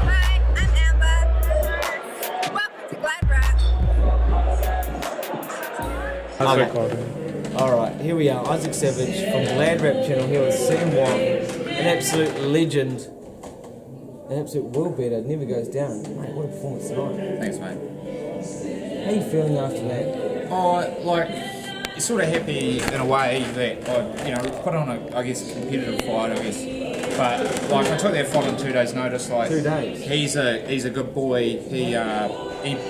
Hi, I'm Amber. Welcome to GladrapChannel. How's it called? Alright, here we are, Isaac Savage from GladrapChannel here with Sam Wong, an absolute legend, an absolute world beater, never goes down. Mate, what a performance tonight. Thanks, mate. How are you feeling after that? Oh, like, you're sort of happy in a way that I, put on a, competitive fight, I guess. But like, I took that fight on 2 days' notice. Like, 2 days. He's a good boy. He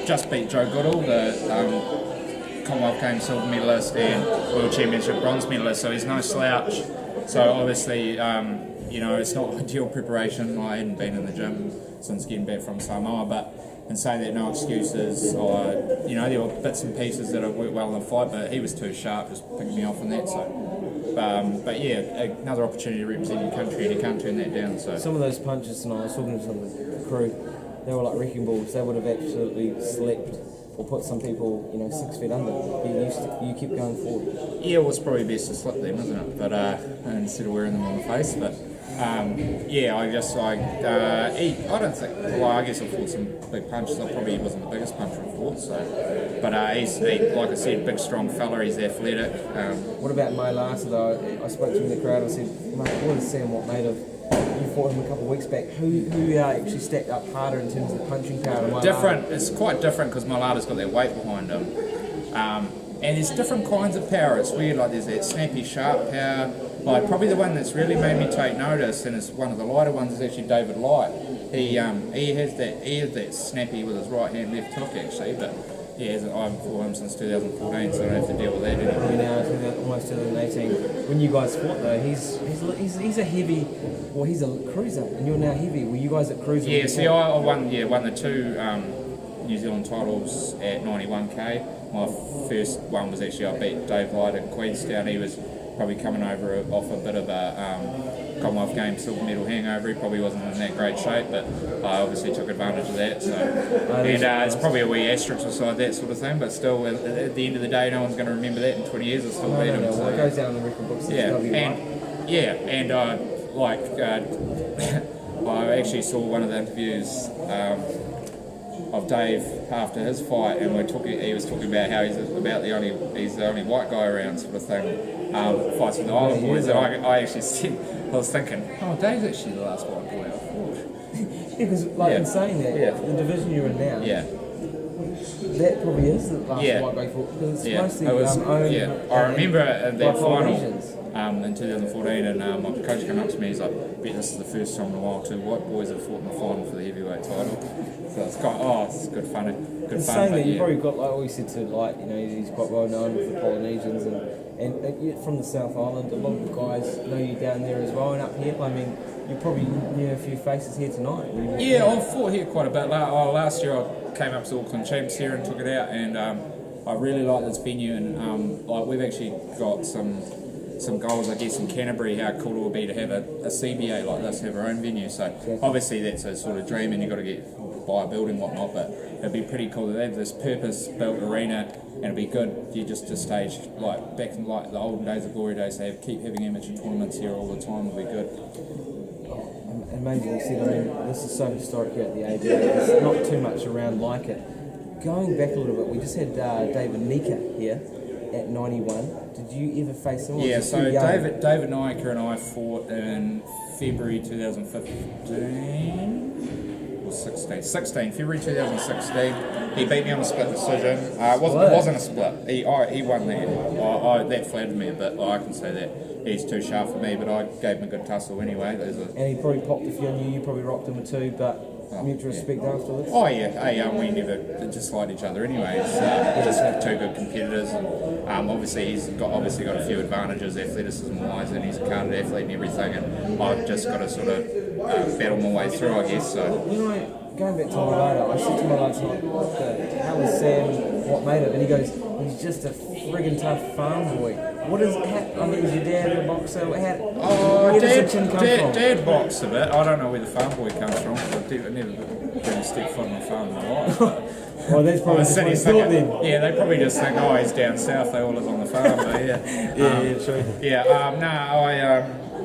just beat Joe Goodall, the Commonwealth Games silver medalist and World Championship bronze medalist. So he's no slouch. So obviously, it's not ideal preparation. I hadn't been in the gym since getting back from Samoa, but. And saying that, no excuses. There were bits and pieces that have worked well in the fight, but he was too sharp, just picking me off on that. So, but yeah, another opportunity to represent your country, and you can't turn that down. So some of those punches tonight, I was talking to some of the crew, they were like wrecking balls. They would have absolutely slept or put some people, 6 feet under. You keep going forward. Yeah, well, it's probably best to slip them, isn't it? But instead of wearing them on the face, but. I don't think. Well, I guess I fought some big punches. I probably wasn't the biggest puncher I fought. So, but he's like I said, big, strong fella. He's athletic. What about May Larson though? I spoke to him in the crowd. I said, "Mate, what is Sam Watt made of?" You fought him a couple of weeks back. Who actually stacked up harder in terms of the punching power? Different. It's quite different because Mailata's got that weight behind him. And there's different kinds of power. It's weird. Like there's that snappy, sharp power. Like probably the one that's really made me take notice, and it's one of the lighter ones, is actually David Light. He has that snappy with his right hand, left hook actually. But yeah, I've fought him since 2014, so I don't have to deal with that anymore. Now, almost 2018. When you guys fought though, he's a heavy, well, he's a cruiser, and you're now heavy. Were you guys at cruiser? Yeah, see, I won the two New Zealand titles at 91k. My first one was actually I beat Dave Light at Queenstown. He was probably coming over off a bit of a Commonwealth Games silver medal hangover. He probably wasn't in that great shape, but I obviously took advantage of that. So, it's probably a wee asterisk beside that sort of thing, but still, at the end of the day, no one's going to remember that in 20 years. I'll still beat him. No. So. Well, it goes down in the record books. I actually saw one of the interviews of Dave after his fight, and he was talking about how he's the only white guy around, sort of thing. Fights with the Island Boys, and I actually said, I was thinking, oh, Dave's actually the last white boy I fought. Because in saying that, the division you're in now, that probably is the last white guy fought, because it's mostly I remember that final in 2014, and my coach came up to me, he's like, I bet this is the first time in a while two white boys have fought in the final for the heavyweight title. So it's it's good fun. Good fun. Saying that, you've probably got, like what you said to, he's quite well known with the Polynesians, and you're from the South Island, a lot of the guys know you down there as well, and up here, you probably knew a few faces here tonight. Yeah, I've fought here quite a bit. Last year I came up to Auckland Champs here and took it out, and I really like this venue, and we've actually got some goals, I guess, in Canterbury, how cool it would be to have a CBA like this, have our own venue. So obviously that's a sort of dream, and you've got to buy a building, whatnot, but it'd be pretty cool to have this purpose-built arena, and it'd be good just to stage, like back in the olden days, the glory days, keep having amateur tournaments here all the time would be good. Amazing, you said, this is so historic here at the ABA, there's not too much around like it. Going back a little bit, we just had David Nika here at 91. Did you ever face him? Yeah, so David Nika and I fought in February 2015. 16, February 2016. He beat me on a split decision. It wasn't a split. He won that. That flattered me a bit. I can say that. He's too sharp for me, but I gave him a good tussle anyway. And he probably popped a few on you. You probably rocked him a two, but mutual respect afterwards. Oh yeah, we never disliked each other anyway. It's just two good competitors, and obviously he's got a few advantages athleticism wise, and he's a carded athlete and everything, and I've just got to sort of battle my way through, I guess. So going back to Mailata, I said to Mailata tonight, how was Sam, what made it? And he goes, he's just a friggin' tough farm boy. What is? I mean, is your dad a boxer? Oh, where does the chin come from? Dad boxed a bit. I don't know where the farm boy comes from. I've never been a step foot on a farm in my life. Well, that's probably just what he thought then. Yeah, they probably just think, oh, he's down south. They all live on the farm. But yeah, true.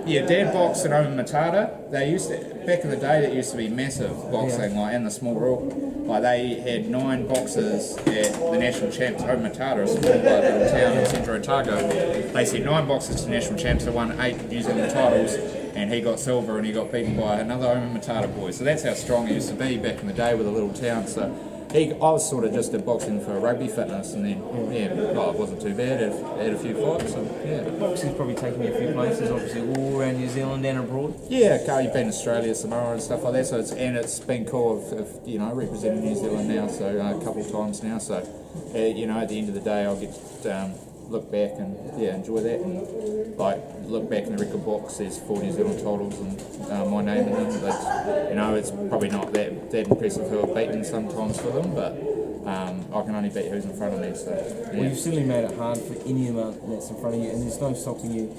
Yeah, Dad boxed in Oceania. They used to, back in the day, that used to be massive boxing, like in the small rook. Like they had 9 boxers at the national champs. Oceania, a small little town in Central Otago. They sent 9 boxers to national champs. They won 8 New Zealand titles, and he got silver, and he got beaten by another Oceania boy. So that's how strong he used to be back in the day with a little town. So. I was sort of just boxing for rugby fitness, and then it wasn't too bad. I had a few fights, and Boxing's probably taken you a few places, obviously all around New Zealand and abroad. Yeah, you've been to Australia, Samoa, and stuff like that. So it's been cool of representing New Zealand now, so a couple of times now. So at the end of the day, I'll get look back and enjoy that, and look back in the record books. There's 4 New Zealand titles and my name in them. But it's probably not that impressive who I've beaten sometimes for them, but I can only beat who's in front of me. So well, you've certainly made it hard for anyone that's in front of you, and there's no stopping you.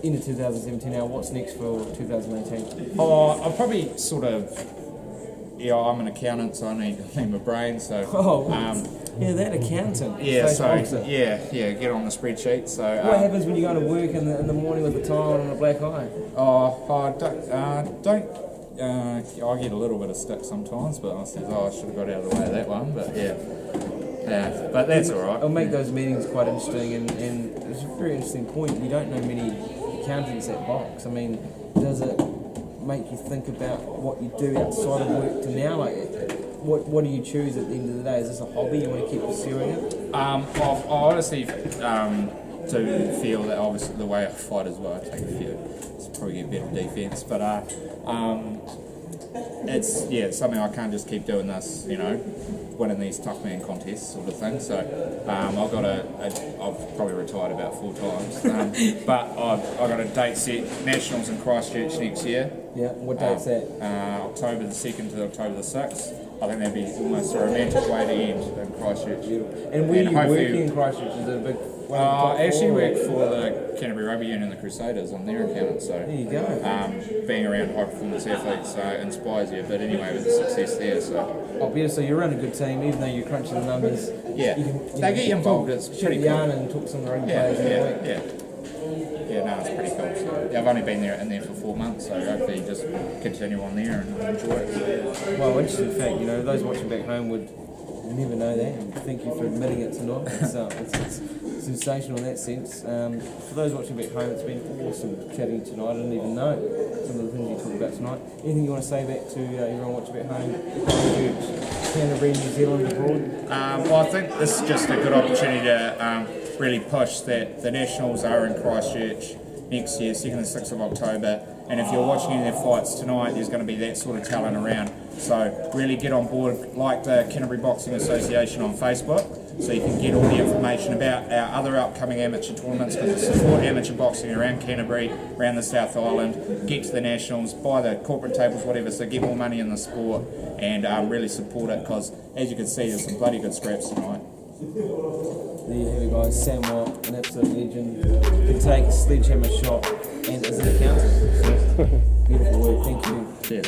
Into 2017 now. What's next for 2018? Oh, I'll probably sort of. Yeah, I'm an accountant, so I need my brain. So. That accountant. Yeah, get on the spreadsheet. So. What happens when you go to work in the morning with the tie on and a black eye? I get a little bit of stick sometimes, but I says, I should have got out of the way of that one. But but that's all right. It'll make those meetings quite interesting, and it's a very interesting point. You don't know many accountants that box. I mean, does it make you think about what you do outside of work to now? Like, what do you choose at the end of the day? Is this a hobby you want to keep pursuing it? I honestly do feel that obviously the way I fight as well, I take a few. It's probably get better defence, but it's something I can't just keep doing this, winning these tough man contests sort of thing. So I've probably retired about 4 times, but I've got a date set, Nationals in Christchurch next year. Yeah, what date's that? October the 2nd to October the 6th. I think that'd be almost a romantic way to end in Christchurch. And where are you working in Christchurch? Is it a big one? I actually work for the Canterbury Rugby Union, the Crusaders. I'm their accountant, so there you go. Being around high performance athletes inspires you. But anyway, with the success there, so you're around a good team, even though you're crunching the numbers. Yeah, they get you involved. It's pretty cool. And talk to some of the rugby players. No, it's pretty cool. So I've only been in there for 4 months, so hopefully just continue on there and enjoy it. Well, interesting fact, those watching back home would never know that, and thank you for admitting it tonight. It's sensational in that sense. For those watching back home, it's been awesome chatting tonight. I didn't even know some of the things you talked about tonight. Anything you want to say back to everyone watching back home? Canterbury, New Zealand, abroad? Well, I think this is just a good opportunity to really push that the Nationals are in Christchurch next year, 2nd and 6th of October, and if you're watching any of their fights tonight, there's going to be that sort of talent around. So really get on board, like the Canterbury Boxing Association on Facebook, so you can get all the information about our other upcoming amateur tournaments, because to support amateur boxing around Canterbury, around the South Island, get to the Nationals, buy the corporate tables, whatever, so get more money in the sport and really support it, because as you can see, there's some bloody good scraps tonight. There you have it, guys. Sam Watt, an absolute legend, can take a sledgehammer shot and is an accountant. So, beautiful work. Thank you. Yeah.